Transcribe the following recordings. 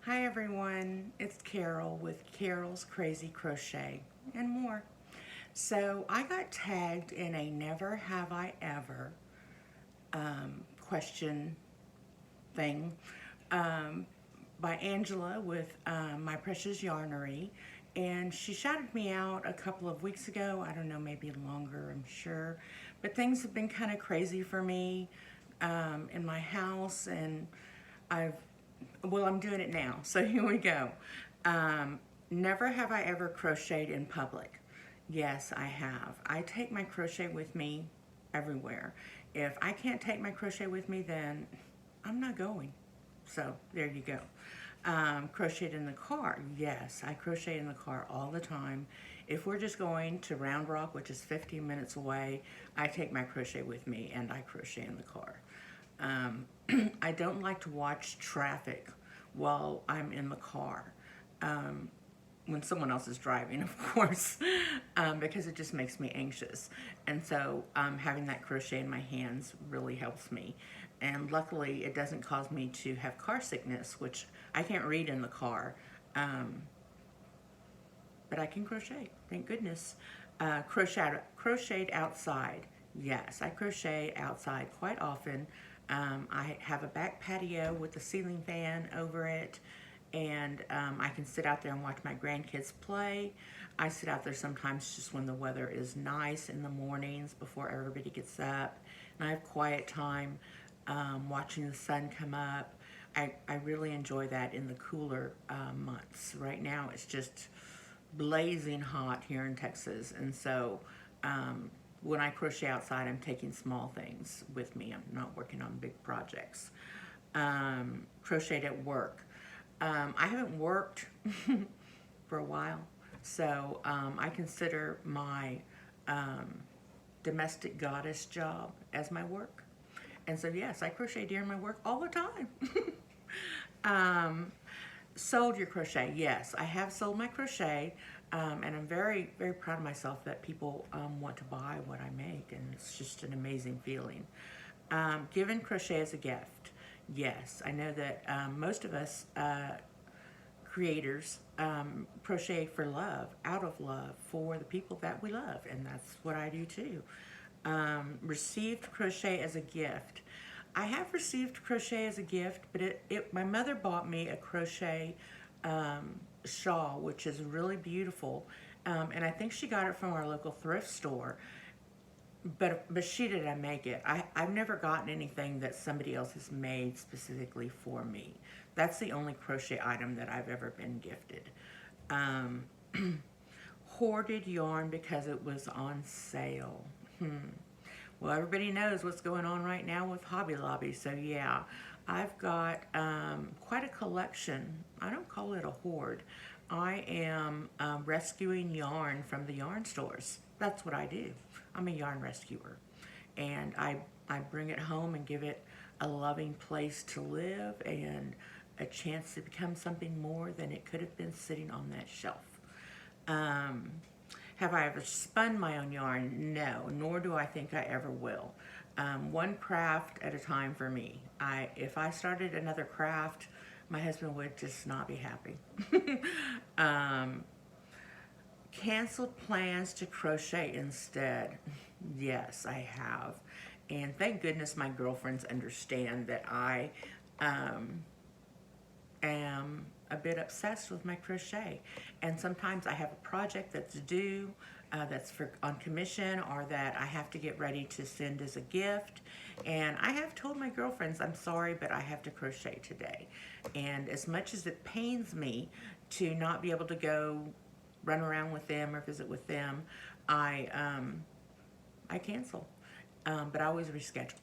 Hi everyone, it's Carol with Carol's Crazy Crochet and more. So I got tagged in a never have I ever question thing um, by Angela with My Precious Yarnery, and she shouted me out a couple of weeks ago. I don't know, maybe longer, I'm sure. But things have been kind of crazy for me in my house, and I've I'm doing it now. So here we go. Um, Never have I ever crocheted in public. Yes, I have. I take my crochet with me everywhere. If I can't take my crochet with me, then I'm not going. So there you go. Crocheted in the car. Yes, I crochet in the car all the time. If we're just going to Round Rock, which is 15 minutes away, I take my crochet with me and I crochet in the car. Um, I don't like to watch traffic while I'm in the car. Um, when someone else is driving, of course, because it just makes me anxious. And so having that crochet in my hands really helps me. And luckily, it doesn't cause me to have car sickness, which I can't read in the car. But I can crochet, thank goodness. Crocheted outside. Yes, I crochet outside quite often. I have a back patio with a ceiling fan over it, and I can sit out there and watch my grandkids play. I sit out there sometimes just when the weather is nice in the mornings before everybody gets up, and I have quiet time watching the sun come up. I really enjoy that in the cooler months. Right now it's just blazing hot here in Texas, and so when I crochet outside, I'm taking small things with me. I'm not working on big projects. Crocheted at work. I haven't worked for a while, so I consider my domestic goddess job as my work. And so yes, I crochet during my work all the time. Sold your crochet. Yes, I have sold my crochet, and I'm very, very proud of myself that people want to buy what I make, and it's just an amazing feeling. Given crochet as a gift. Yes, I know that most of us creators crochet for love, out of love, for the people that we love, and that's what I do too. Received crochet as a gift. I have received crochet as a gift, but my mother bought me a crochet shawl, which is really beautiful, and I think she got it from our local thrift store. But she didn't make it. I've never gotten anything that somebody else has made specifically for me. That's the only crochet item that I've ever been gifted. Um, Hoarded yarn because it was on sale. Well, everybody knows what's going on right now with Hobby Lobby, so yeah, I've got quite a collection. I don't call it a hoard. I am rescuing yarn from the yarn stores. That's what I do. I'm a yarn rescuer, and I bring it home and give it a loving place to live and a chance to become something more than it could have been sitting on that shelf. Have I ever spun my own yarn? No, nor do I think I ever will. One craft at a time for me. If I started another craft, my husband would just not be happy. Canceled plans to crochet instead. Yes, I have. And thank goodness my girlfriends understand that I am a bit obsessed with my crochet, and sometimes I have a project that's due, that's on commission, or that I have to get ready to send as a gift, and I have told my girlfriends, I'm sorry, but I have to crochet today. And as much as it pains me to not be able to go run around with them or visit with them, I cancel, but I always reschedule.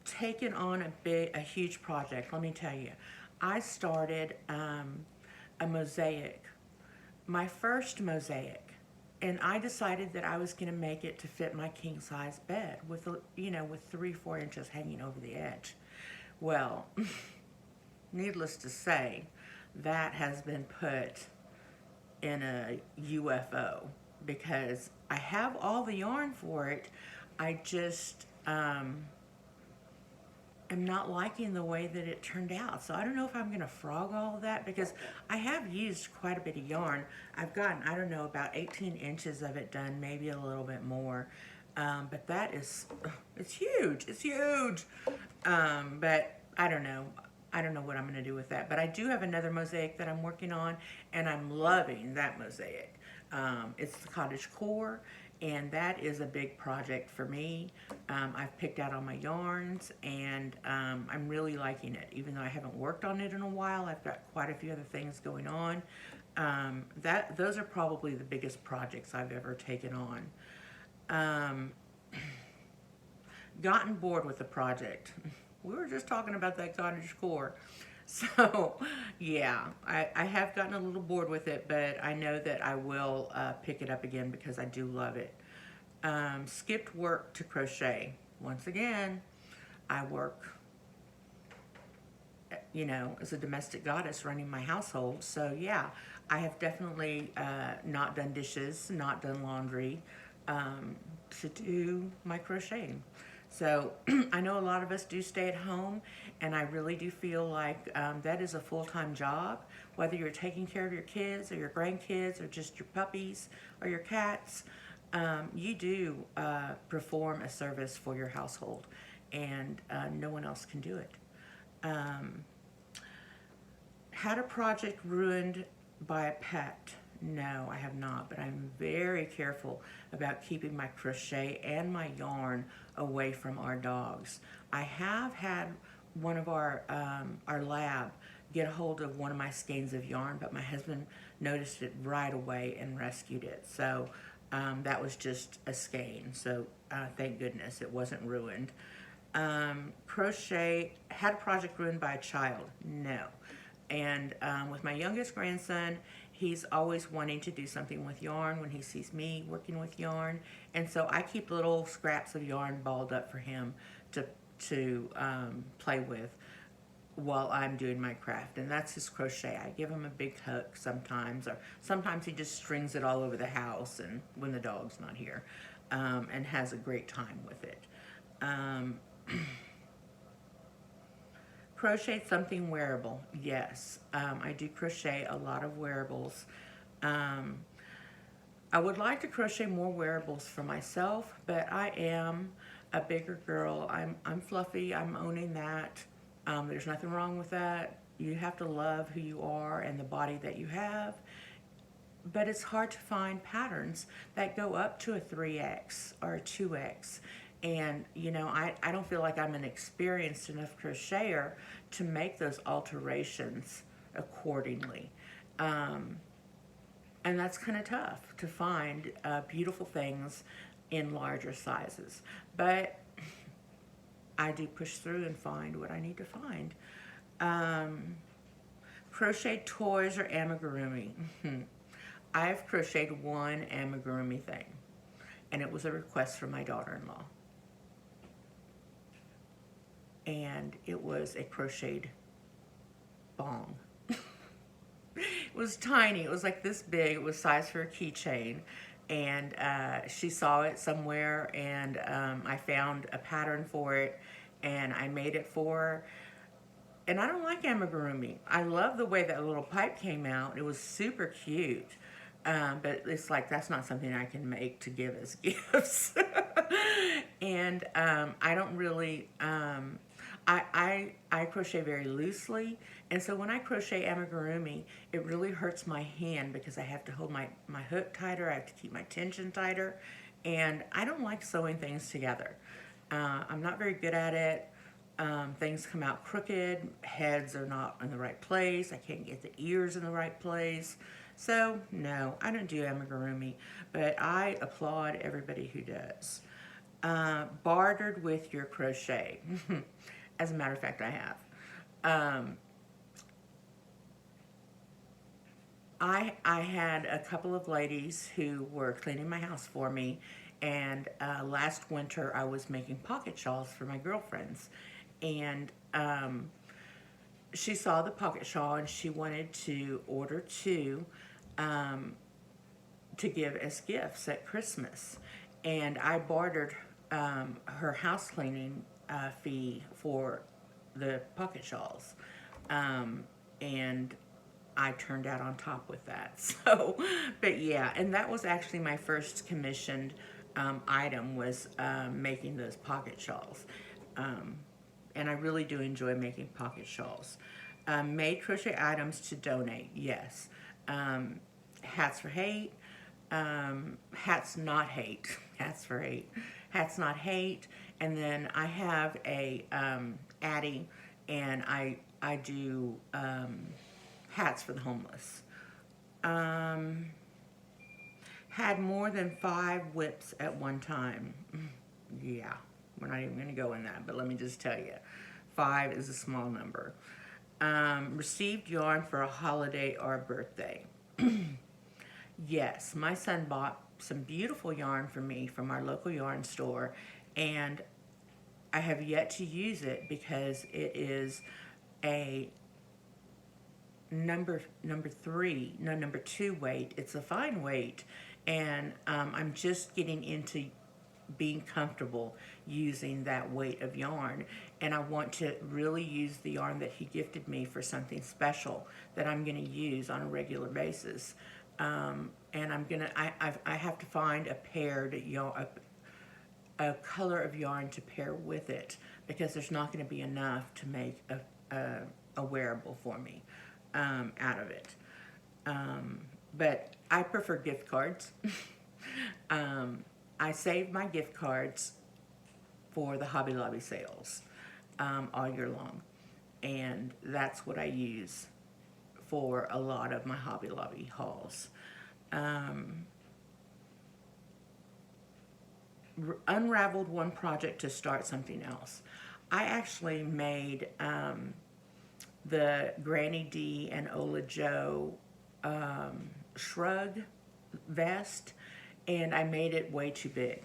Taken on a huge project. Let me tell you, I started a mosaic, my first mosaic, and I decided that I was going to make it to fit my king size bed with with 3-4 inches hanging over the edge. Well, needless to say, that has been put in a UFO because I have all the yarn for it. I just am not liking the way that it turned out. So I don't know if I'm going to frog all of that, because I have used quite a bit of yarn. I've gotten, I don't know, about 18 inches of it done, maybe a little bit more. But that is, it's huge. It's huge. But I don't know. I don't know what I'm going to do with that. But I do have another mosaic that I'm working on, and I'm loving that mosaic. It's the cottage core, and that is a big project for me. I've picked out all my yarns, and I'm really liking it. Even though I haven't worked on it in a while, I've got quite a few other things going on. Those are probably the biggest projects I've ever taken on. Gotten bored with the project. We were just talking about that cottage core. So, yeah, I have gotten a little bored with it, but I know that I will pick it up again because I do love it. Skipped work to crochet. Once again, I work, you know, as a domestic goddess running my household. So, yeah, I have definitely not done dishes, not done laundry to do my crocheting. So I know a lot of us do stay at home, and I really do feel like that is a full-time job, whether you're taking care of your kids or your grandkids or just your puppies or your cats. You do perform a service for your household, and no one else can do it. Had a project ruined by a pet? No, I have not, but I'm very careful about keeping my crochet and my yarn away from our dogs. I have had one of our lab get a hold of one of my skeins of yarn, but my husband noticed it right away and rescued it. So that was just a skein, so thank goodness it wasn't ruined. Crochet, had a project ruined by a child? No. And with my youngest grandson, he's always wanting to do something with yarn when he sees me working with yarn. And so I keep little scraps of yarn balled up for him to play with while I'm doing my craft. And that's his crochet. I give him a big hook sometimes, or sometimes he just strings it all over the house and when the dog's not here, and has a great time with it. Crochet something wearable? Yes, I do crochet a lot of wearables. I would like to crochet more wearables for myself, but I am a bigger girl. I'm fluffy. I'm owning that. There's nothing wrong with that. You have to love who you are and the body that you have. But it's hard to find patterns that go up to a 3X or a 2X. And, you know, I don't feel like I'm an experienced enough crocheter to make those alterations accordingly. And that's kind of tough to find beautiful things in larger sizes. But I do push through and find what I need to find. Crochet toys or amigurumi? I've crocheted one amigurumi thing, and it was a request from my daughter-in-law. And it was a crocheted bong. It was tiny. It was like this big. It was size for a keychain. And she saw it somewhere, and I found a pattern for it, and I made it for her. And I don't like amigurumi. I love the way that little pipe came out. It was super cute. But it's like, that's not something I can make to give as gifts. And I don't really, I crochet very loosely. And so when I crochet amigurumi, it really hurts my hand because I have to hold my hook tighter. I have to keep my tension tighter. And I don't like sewing things together. I'm not very good at it. Things come out crooked. Heads are not in the right place. I can't get the ears in the right place. So, no, I don't do amigurumi, but I applaud everybody who does. Bartered with your crochet. As a matter of fact, I have. I had a couple of ladies who were cleaning my house for me, and last winter I was making pocket shawls for my girlfriends. And she saw the pocket shawl, and she wanted to order two to give as gifts at Christmas. And I bartered her house cleaning fee for the pocket shawls. And I turned out on top with that. So, but yeah, and that was actually my first commissioned item, was making those pocket shawls. And I really do enjoy making pocket shawls. Made crochet items to donate, yes. Hats for hate, hats not hate, hats for hate, hats not hate. And then I have a Addie, and I do hats for the homeless. Had more than 5 whips at one time. Yeah, we're not even going to go in that, but let me just tell you, 5 is a small number. Received yarn for a holiday or a birthday. Yes, my son bought some beautiful yarn for me from our local yarn store, and I have yet to use it because it is a number 2 weight. It's a fine weight, and I'm just getting into being comfortable using that weight of yarn, and I want to really use the yarn that he gifted me for something special that I'm going to use on a regular basis. And I have to find a paired yarn, a color of yarn to pair with it, because there's not going to be enough to make a wearable for me out of it. But I prefer gift cards. I save my gift cards for the Hobby Lobby sales all year long, and that's what I use for a lot of my Hobby Lobby hauls. Unraveled one project to start something else. I actually made the Granny D and Ola Joe shrug vest, and I made it way too big.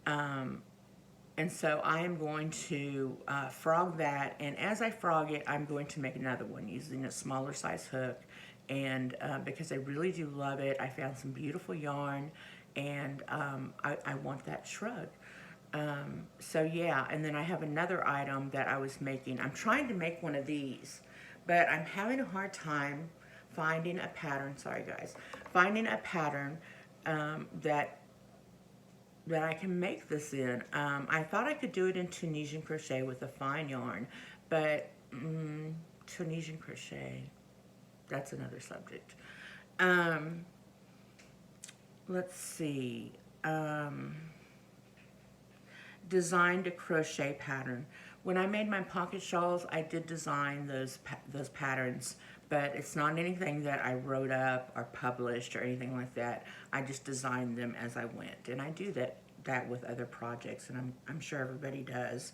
And so I am going to frog that, and as I frog it, I'm going to make another one using a smaller size hook, and because I really do love it. I found some beautiful yarn, and I want that shrug. So yeah, and then I have another item that I was making. I'm trying to make one of these, but I'm having a hard time finding a pattern, sorry guys, finding a pattern that I can make this in. I thought I could do it in Tunisian crochet with a fine yarn, but Tunisian crochet, that's another subject. Let's see. Designed a crochet pattern. When I made my pocket shawls, I did design those patterns, but it's not anything that I wrote up or published or anything like that. I just designed them as I went, and I do that with other projects, and I'm sure everybody does.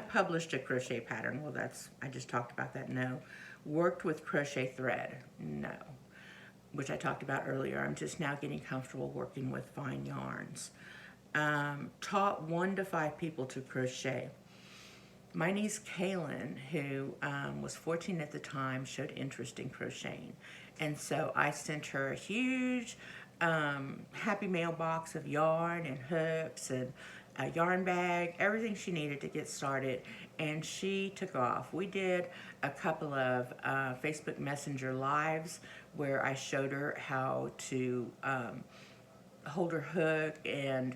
Published a crochet pattern. Well, I just talked about that. No. Worked with crochet thread. No. Which I talked about earlier. I'm just now getting comfortable working with fine yarns. Taught 1 to 5 people to crochet. My niece Kaylin, who was 14 at the time, showed interest in crocheting. And so I sent her a huge happy mailbox of yarn and hooks and a yarn bag, everything she needed to get started, and she took off. We did a couple of Facebook Messenger lives where I showed her how to hold her hook and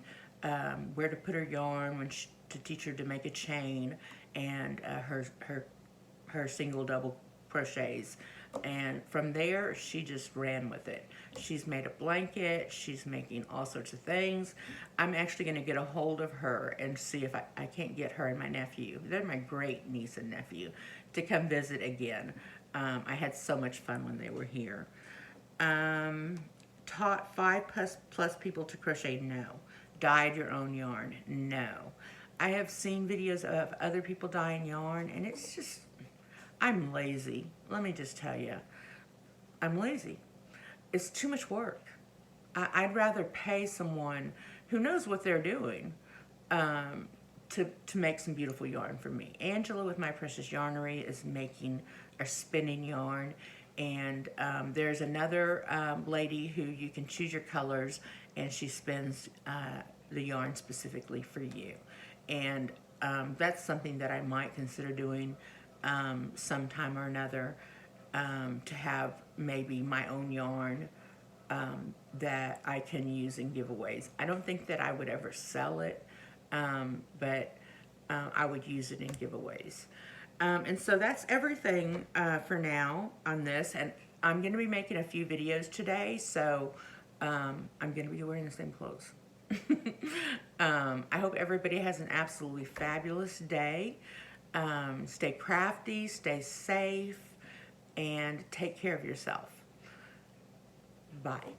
where to put her yarn to teach her to make a chain, and her single double crochets. And from there, she just ran with it. She's made a blanket. She's making all sorts of things. I'm actually going to get a hold of her and see if I can't get her and my nephew. They're my great niece and nephew, to come visit again. I had so much fun when they were here. Taught 5+ people to crochet. No. Dyed your own yarn. No. I have seen videos of other people dyeing yarn, and it's just, I'm lazy. Let me just tell you, I'm lazy. It's too much work. I'd rather pay someone who knows what they're doing to make some beautiful yarn for me. Angela with My Precious Yarnery is making a spinning yarn, and there's another lady who you can choose your colors, and she spins the yarn specifically for you. And that's something that I might consider doing sometime or another, to have maybe my own yarn that I can use in giveaways. I don't think that I would ever sell it, but I would use it in giveaways. And so that's everything for now on this. And I'm going to be making a few videos today, so I'm going to be wearing the same clothes. I hope everybody has an absolutely fabulous day. Stay crafty, stay safe, and take care of yourself. Bye.